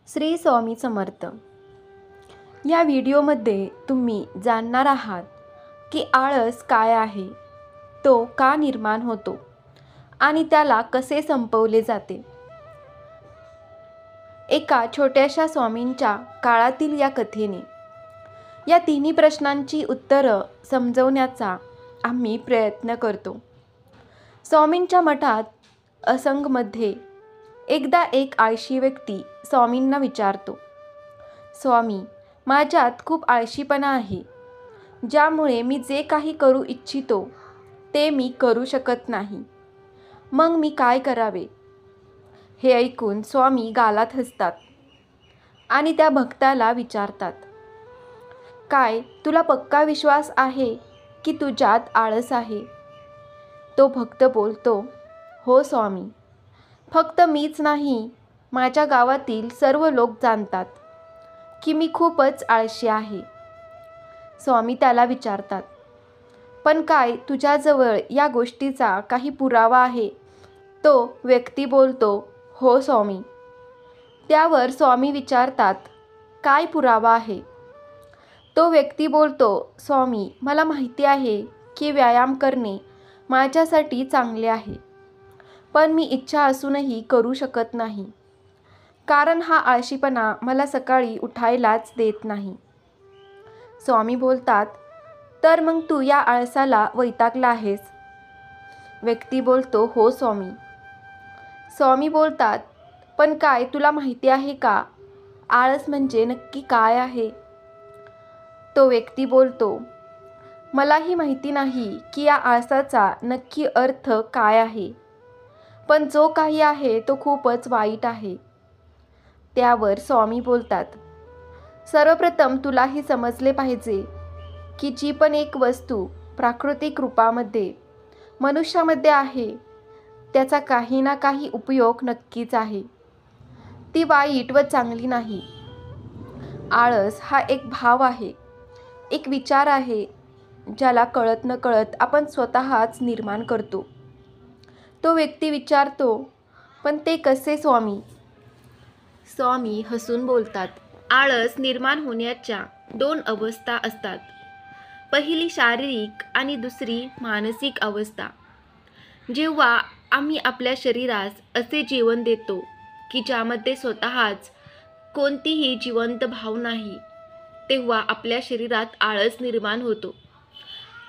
श्री स्वामी समर्थ। या व्हिडिओमध्ये तुम्ही जाणणार आहात की आळस काय आहे, तो का निर्माण होतो आणि त्याला कसे संपवले जाते। एका छोट्याशा स्वामींच्या काळातील या कथेने या तिन्ही प्रश्नांची उत्तरं समजवण्याचा आम्ही प्रयत्न करतो। स्वामींच्या मठात असंगमध्ये एकदा एक आळशी व्यक्ती स्वामींना विचारतो, स्वामी, माझ्यात खूप आळशीपणा आहे, ज्यामुळे मी जे काही करू इच्छितो ते मी करू शकत नाही। मग मी काय करावे? हे ऐकून स्वामी गालात हसतात आणि त्या भक्ताला विचारतात, काय तुला पक्का विश्वास आहे की तुझ्यात आळस आहे? तो भक्त बोलतो, हो स्वामी, फक्त मीच नाही, माझ्या गावातील सर्व लोक जाणतात की मी खूपच आळशी आहे। स्वामी त्याला विचारतात, पण काय तुझ्याजवळ या गोष्टीचा काही पुरावा आहे? तो व्यक्ती बोलतो, हो स्वामी। त्यावर स्वामी विचारतात, काय पुरावा आहे? तो व्यक्ती बोलतो, स्वामी, मला माहिती आहे की व्यायाम करणे माझ्यासाठी चांगले आहे, पण मी इच्छा असूनही करू शकत नाही, कारण हा आळशीपणा मला सकाळी उठायलाच देत नाही। स्वामी बोलतात, तर मग तू या आळसाला वैतागला आहेस? व्यक्ती बोलतो, हो स्वामी। स्वामी बोलतात, पण काय तुला माहिती आहे का, आळस म्हणजे नक्की काय आहे? तो व्यक्ती बोलतो, मलाही माहिती नाही की या आळसाचा नक्की अर्थ काय आहे, पण जो काही आहे तो खूपच वाईट आहे। त्यावर स्वामी बोलतात, सर्वप्रथम तुला हे समजले पाहिजे की जी पण एक वस्तू प्राकृतिक रूपामध्ये मनुष्यामध्ये आहे त्याचा काही ना काही उपयोग नक्कीच आहे, ती वाईट व चांगली नाही। आळस हा एक भाव आहे, एक विचार आहे, ज्याला कळत न कळत आपण स्वतःच निर्माण करतो। तो व्यक्ती विचारतो, पण ते कसे स्वामी? स्वामी हसून बोलतात, आळस निर्माण होण्याच्या दोन अवस्था असतात, पहिली शारीरिक आणि दुसरी मानसिक अवस्था। जेव्हा आम्ही आपल्या शरीरास असे जीवन देतो की ज्यामध्ये स्वतःच कोणतीही जिवंत भाव नाही, तेव्हा आपल्या शरीरात आळस निर्माण होतो,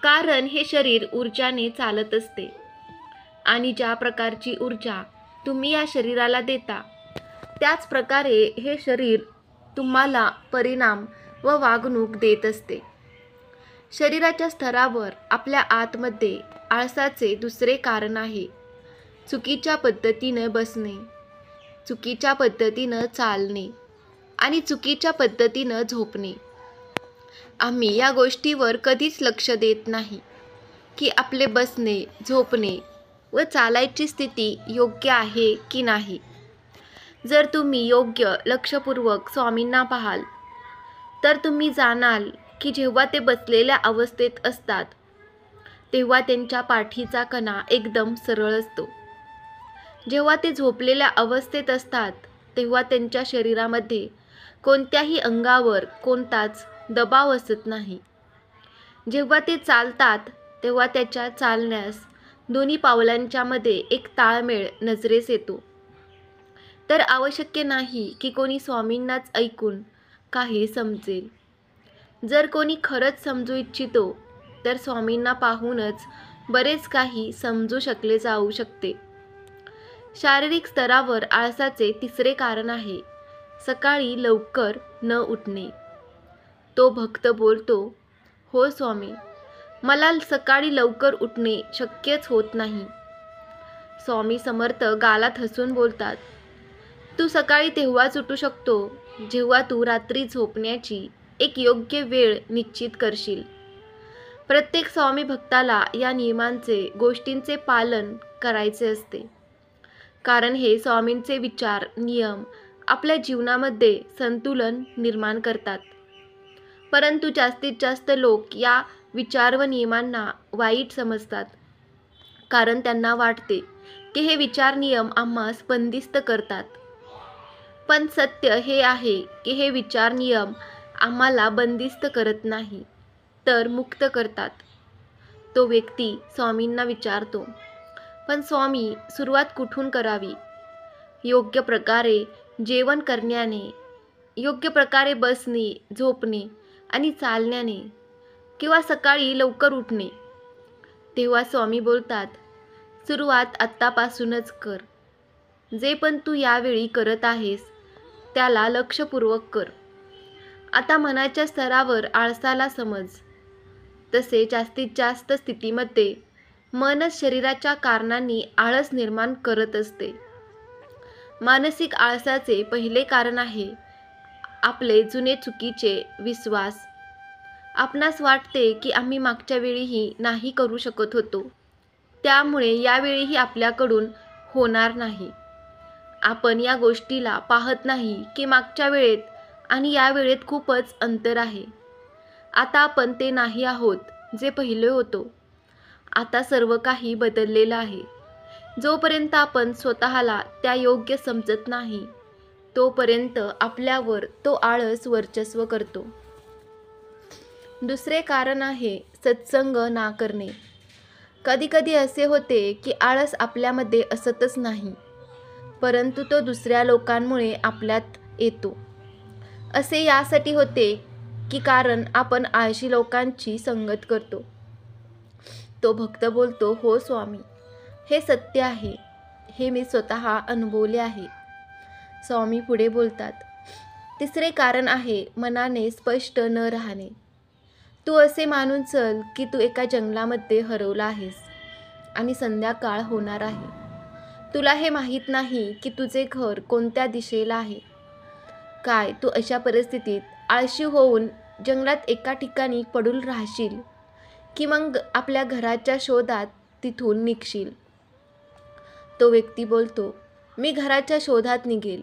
कारण हे शरीर ऊर्जाने चालत असते आणि ज्या प्रकारची ऊर्जा तुम्ही या शरीराला देता त्याच प्रकारे हे शरीर तुम्हाला परिणाम व वागणूक देत असते। शरीराच्या स्तरावर आपल्या आतमध्ये आळसाचे दुसरे कारण आहे, चुकीच्या पद्धतीने बसणे, चुकीच्या पद्धतीने चालणे आणि चुकीच्या पद्धतीने झोपणे। आम्ही या गोष्टीवर कधीच लक्ष देत नाही की आपले बसणे, झोपणे व चालायची स्थिती योग्य आहे की नाही। जर तुम्ही योग्य लक्षपूर्वक स्वामींना पाहाल तर तुम्ही जाणाल की जेव्हा ते बसलेल्या अवस्थेत असतात तेव्हा त्यांच्या पाठीचा कणा एकदम सरळ असतो, जेव्हा ते झोपलेल्या अवस्थेत असतात तेव्हा त्यांच्या शरीरामध्ये कोणत्याही अंगावर कोणताच दबाव असत नाही, जेव्हा ते चालतात तेव्हा त्याच्या चालण्यास दोन्ही पावलांच्या मध्ये एक ताळमेळ नजरेस येतो। तर आवश्यक नाही की कोणी स्वामींनाच ऐकून काही समजेल। जर कोणी खरंच समजू इच्छितो तर स्वामींना पाहूनच बरेच काही समजू शकले जाऊ शकते। शारीरिक स्तरावर आळसाचे तिसरे कारण आहे, सकाळी लवकर न उठणे। तो भक्त बोलतो, हो स्वामी, मला सकाळी लवकर उठणे शक्यच होत नाही। स्वामी समर्थ गालात हसून बोलतात, तू सकाळी तेव्हाच उठू शकतो जेव्हा तू रात्री झोपण्याची एक योग्य वेळ निश्चित करशील। प्रत्येक स्वामी भक्ताला या नियमांचे, गोष्टींचे पालन करायचे असते, कारण हे स्वामींचे विचार, नियम आपल्या जीवनामध्ये संतुलन निर्माण करतात। परंतु जास्तीत जास्त लोक या विचार व नियमांना वाईट समजतात, कारण त्यांना वाटते की हे विचार नियम आम्हास बंदिस्त करतात। पण सत्य हे आहे की हे विचार नियम आम्हाला बंदिस्त करत नाही, तर मुक्त करतात. तो व्यक्ती स्वामींना विचारतो, पण स्वामी, सुरुवात कुठून करावी? योग्य प्रकारे जेवण करण्याने, योग्य प्रकारे बसणे, झोपणे आणि चालण्याने, किंवा सकाळी लवकर उठणे? तेव्हा स्वामी बोलतात, सुरुवात आत्तापासूनच कर. जे पण तू यावेळी करत आहेस त्याला लक्षपूर्वक कर. आता मनाच्या स्तरावर आळसाला समज. तसे जास्तीत जास्त स्थितीमध्ये मनच शरीराच्या कारणांनी आळस निर्माण करत असते. मानसिक आळसाचे पहिले कारण आहे आपले जुने चुकीचे विश्वास. आपणास वाटते की आम्ही मागच्या वेळीही नाही करू शकत होतो, त्यामुळे यावेळीही आपल्याकडून होणार नाही. आपण या गोष्टीला पाहत नाही की मागच्या वेळेत आणि या वेळेत खूपच अंतर आहे. आता आपण ते नाही आहोत जे पहिले होतो. आता सर्व काही बदललेलं आहे. जोपर्यंत आपण स्वतःला त्या योग्य समजत नाही, तोपर्यंत आपल्यावर तो आळस वर्चस्व करतो. दुसरे कारण आहे सत्संग ना करणे. कधीकधी असे होते की आळस आपल्यामध्ये असतच नाही, परंतु तो दुसऱ्या लोकांमुळे आपल्यात येतो. असे यासाठी होते की कारण आपण आळशी लोकांची संगत करतो. तो भक्त बोलतो, हो स्वामी, हे सत्य आहे. हे मी स्वतः अनुभवले आहे. स्वामी पुढे बोलतात, तिसरे कारण आहे मनाने स्पष्ट न राहणे. तू असे मानून चल की तू एका जंगलामध्ये हरवला आहेस आणि संध्याकाळ होणार आहे. तुला हे माहीत नाही की तुझे घर कोणत्या दिशेला आहे. काय तू अशा परिस्थितीत आळशी होऊन जंगलात एका ठिकाणी पडून राहशील, की मग आपल्या घराच्या शोधात तिथून निघशील? तो व्यक्ती बोलतो, मी घराच्या शोधात निघेल.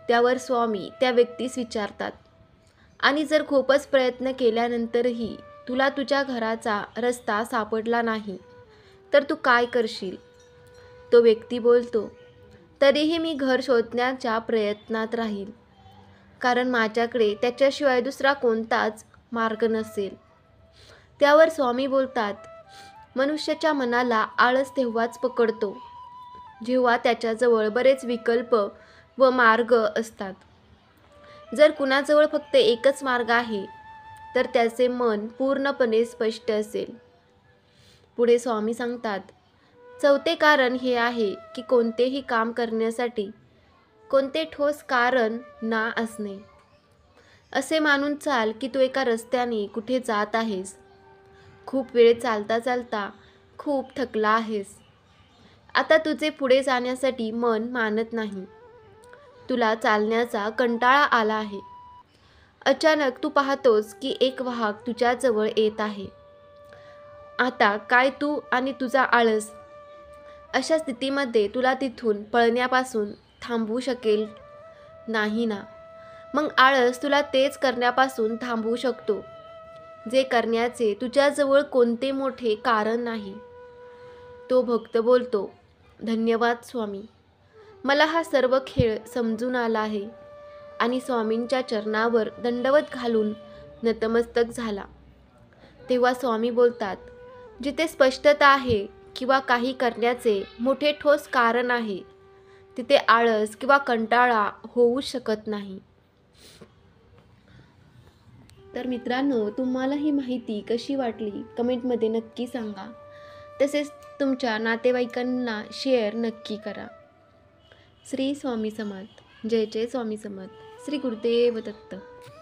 त्यावर स्वामी त्या व्यक्तीस विचारतात, आणि जर खूपच प्रयत्न केल्यानंतरही तुला तुझ्या घराचा रस्ता सापडला नाही तर तू काय करशील? तो व्यक्ती बोलतो, तरीही मी घर शोधण्याच्या प्रयत्नात राहील, कारण माझ्याकडे त्याच्याशिवाय दुसरा कोणताच मार्ग नसेल. त्यावर स्वामी बोलतात, मनुष्याच्या मनाला आळस तेव्हाच पकडतो जेव्हा त्याच्याजवळ बरेच विकल्प व मार्ग असतात. जर कुणाजवळ फक्त एकच मार्ग आहे तर त्याचे मन पूर्णपणे स्पष्ट असेल. पुढे स्वामी सांगतात, चौथे कारण हे आहे की कोणतेही काम करण्यासाठी कोणते ठोस कारण ना असणे. असे मानून चाल की तू एका रस्त्याने कुठे जात आहेस. खूप वेळ चालता चालता खूप थकला आहेस. आता तुझे पुढे जाण्यासाठी मन मानत नाही. तुला चालण्याचा कंटाळा आला आहे. अचानक तू पाहतोस की एक वाहक तुझ्याजवळ येत आहे. आता काय तू आणि तुझा आळस? अशा स्थितीमध्ये तुला तिथून पळण्यापासून थांबवू शकेल नाही ना? मग आळस तुला तेच करण्यापासून थांबवू शकतो जे करण्याचे तुझ्याजवळ कोणते मोठे कारण नाही. तो भक्त बोलतो, धन्यवाद स्वामी, मला हा सर्व खेळ समजून आला आहे. आणि स्वामींच्या चरणावर दंडवत घालून नतमस्तक झाला. तेव्हा स्वामी बोलतात, जिथे स्पष्टता आहे किंवा काही करण्याचे मोठे ठोस कारण आहे, तिथे आळस किंवा कंटाळा होऊ शकत नाही. तर मित्रांनो, तुम्हाला ही माहिती कशी वाटली कमेंटमध्ये नक्की सांगा. तसेच तुमच्या नातेवाईकांना शेअर नक्की करा. श्री स्वामी समर्थ. जय जय स्वामी समर्थ. श्री गुरुदेव दत्त.